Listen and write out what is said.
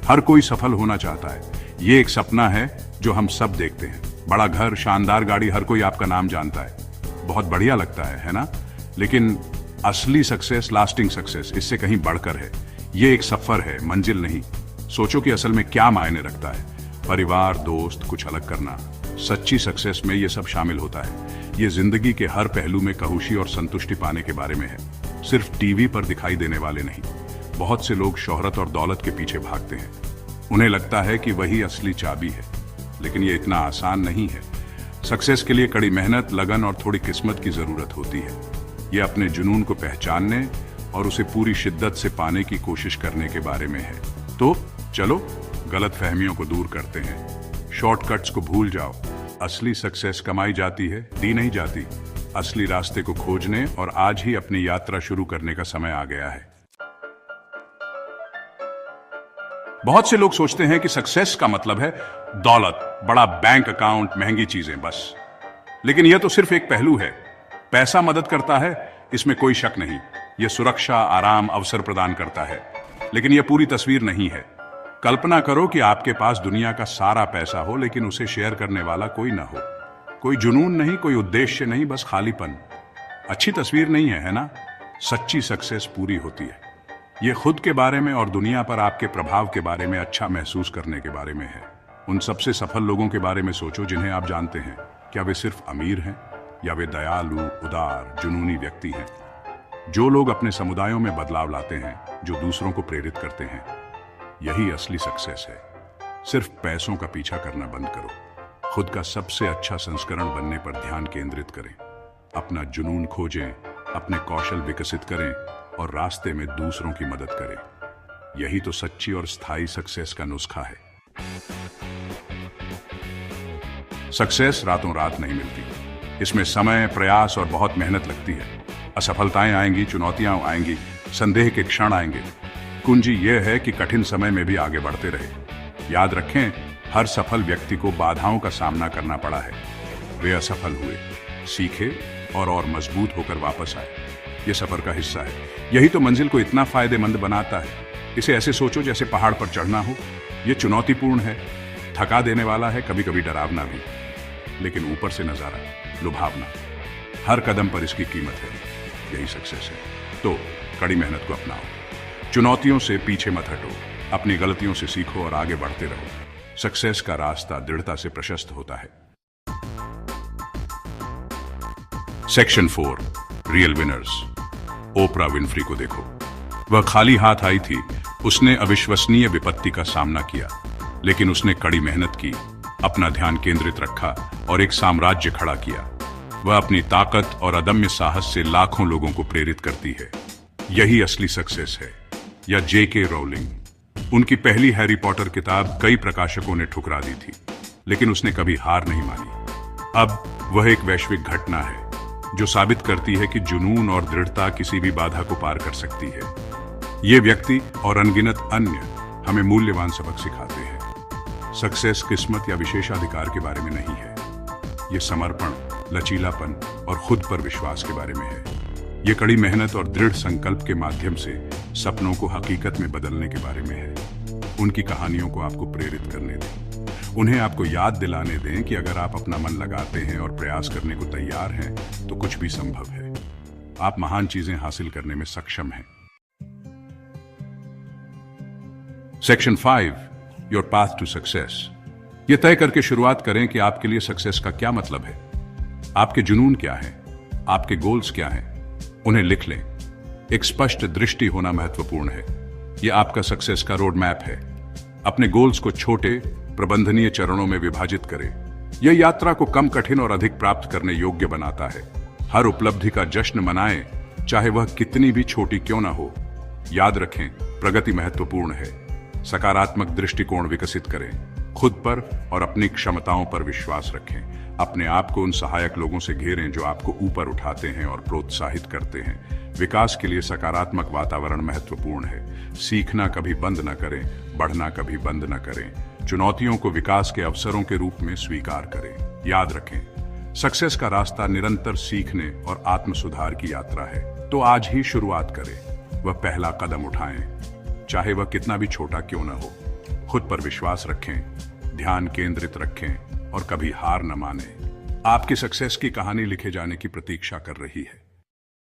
हर कोई सफल होना चाहता है। ये एक सपना है जो हम सब देखते हैं। बड़ा घर, शानदार गाड़ी, हर कोई आपका नाम जानता है। बहुत बढ़िया लगता है ना? लेकिन असली सक्सेस, लास्टिंग सक्सेस, इससे कहीं बढ़कर है। ये एक सफर है, मंजिल नहीं। सोचो कि असल में क्या मायने रखता है। परिवार, दोस्त, कुछ अलग करना। सच्ची सक्सेस में ये सब शामिल होता है। ये जिंदगी के हर पहलू में खुशी और संतुष्टि पाने के बारे में है, सिर्फ टीवी पर दिखाई देने वाले नहीं। बहुत से लोग शोहरत और दौलत के पीछे भागते हैं। उन्हें लगता है कि वही असली चाबी है, लेकिन ये इतना आसान नहीं है। सक्सेस के लिए कड़ी मेहनत, लगन और थोड़ी किस्मत की जरूरत होती है। ये अपने जुनून को पहचानने और उसे पूरी शिद्दत से पाने की कोशिश करने के बारे में है। तो चलो गलतफहमियों को दूर करते हैं, शॉर्टकट्स को भूल जाओ। असली सक्सेस कमाई जाती है, दी नहीं जाती। असली रास्ते को खोजने और आज ही अपनी यात्रा शुरू करने का समय आ गया है। बहुत से लोग सोचते हैं कि सक्सेस का मतलब है दौलत, बड़ा बैंक अकाउंट, महंगी चीजें, बस। लेकिन यह तो सिर्फ एक पहलू है। पैसा मदद करता है, इसमें कोई शक नहीं। यह सुरक्षा, आराम, अवसर प्रदान करता है, लेकिन यह पूरी तस्वीर नहीं है। कल्पना करो कि आपके पास दुनिया का सारा पैसा हो, लेकिन उसे शेयर करने वाला कोई ना हो। कोई जुनून नहीं, कोई उद्देश्य नहीं, बस खालीपन। अच्छी तस्वीर नहीं है ना? सच्ची सक्सेस पूरी होती है। ये खुद के बारे में और दुनिया पर आपके प्रभाव के बारे में अच्छा महसूस करने के बारे में है। उन सबसे सफल लोगों के बारे में सोचो जिन्हें आप जानते हैं। क्या वे सिर्फ अमीर हैं या वे दयालु, उदार, जुनूनी व्यक्ति हैं? जो लोग अपने समुदायों में बदलाव लाते हैं, जो दूसरों को प्रेरित करते हैं, यही असली सक्सेस है। सिर्फ पैसों का पीछा करना बंद करो। खुद का सबसे अच्छा संस्करण बनने पर ध्यान केंद्रित करें। अपना जुनून खोजें, अपने कौशल विकसित करें और रास्ते में दूसरों की मदद करें। यही तो सच्ची और स्थायी सक्सेस का नुस्खा है। सक्सेस रातों रात नहीं मिलती। इसमें समय, प्रयास और बहुत मेहनत लगती है। असफलताएं आएंगी, चुनौतियां आएंगी, संदेह के क्षण आएंगे। कुंजी यह है कि कठिन समय में भी आगे बढ़ते रहे। याद रखें, हर सफल व्यक्ति को बाधाओं का सामना करना पड़ा है। वे असफल हुए, सीखे और मजबूत होकर वापस आए। यह सफर का हिस्सा है। यही तो मंजिल को इतना फायदेमंद बनाता है। इसे ऐसे सोचो जैसे पहाड़ पर चढ़ना हो। यह चुनौतीपूर्ण है, थका देने वाला है, कभी कभी डरावना भी, लेकिन ऊपर से नजारा लुभावना। हर कदम पर इसकी कीमत है। यही सक्सेस है। तो कड़ी मेहनत को अपनाओ, चुनौतियों से पीछे मत हटो, अपनी गलतियों से सीखो और आगे बढ़ते रहो। सक्सेस का रास्ता दृढ़ता से प्रशस्त होता है। Section 4, real winners. ओपरा विनफ्री को देखो। वह खाली हाथ आई थी। उसने अविश्वसनीय विपत्ति का सामना किया, लेकिन उसने कड़ी मेहनत की, अपना ध्यान केंद्रित रखा और एक साम्राज्य खड़ा किया। वह अपनी ताकत और अदम्य साहस से लाखों लोगों को प्रेरित करती है। यही असली सक्सेस है। या J.K. रोलिंग। उनकी पहली हैरी पॉटर किताब कई प्रकाशकों ने ठुकरा दी थी, लेकिन उसने कभी हार नहीं मानी। अब वह एक वैश्विक घटना है जो साबित करती है कि जुनून और दृढ़ता किसी भी बाधा को पार कर सकती है। ये व्यक्ति और अनगिनत अन्य हमें मूल्यवान सबक सिखाते हैं। सक्सेस किस्मत या विशेषाधिकार के बारे में नहीं है। ये समर्पण, लचीलापन और खुद पर विश्वास के बारे में है। ये कड़ी मेहनत और दृढ़ संकल्प के माध्यम से सपनों को हकीकत में बदलने के बारे में है। उनकी कहानियों को आपको प्रेरित करने दें। उन्हें आपको याद दिलाने दें कि अगर आप अपना मन लगाते हैं और प्रयास करने को तैयार हैं, तो कुछ भी संभव है। आप महान चीजें हासिल करने में सक्षम हैं। Section 5, your path to success. यह तय करके शुरुआत करें कि आपके लिए सक्सेस का क्या मतलब है। आपके जुनून क्या है, आपके गोल्स क्या हैं, उन्हें लिख लें। एक स्पष्ट दृष्टि होना महत्वपूर्ण है। यह आपका सक्सेस का रोड मैप है। अपने गोल्स को छोटे, प्रबंधनीय चरणों में विभाजित करें। यह यात्रा को कम कठिन और अधिक प्राप्त करने योग्य बनाता है। हर उपलब्धि का जश्न मनाएं, चाहे वह कितनी भी छोटी क्यों ना हो। याद रखें, प्रगति महत्वपूर्ण है। सकारात्मक दृष्टिकोण विकसित करें। खुद पर और अपनी क्षमताओं पर विश्वास रखें। अपने आप को उन सहायक लोगों से घेरें जो आपको ऊपर उठाते हैं और प्रोत्साहित करते हैं। विकास के लिए सकारात्मक वातावरण महत्वपूर्ण है। सीखना कभी बंद न करें, बढ़ना कभी बंद न करें। चुनौतियों को विकास के अवसरों के रूप में स्वीकार करें। याद रखें, सक्सेस का रास्ता निरंतर सीखने और आत्म सुधार की यात्रा है। तो आज ही शुरुआत करें। वह पहला कदम उठाएं, चाहे वह कितना भी छोटा क्यों न हो। खुद पर विश्वास रखें, ध्यान केंद्रित रखें और कभी हार न माने। आपकी सक्सेस की कहानी लिखे जाने की प्रतीक्षा कर रही है।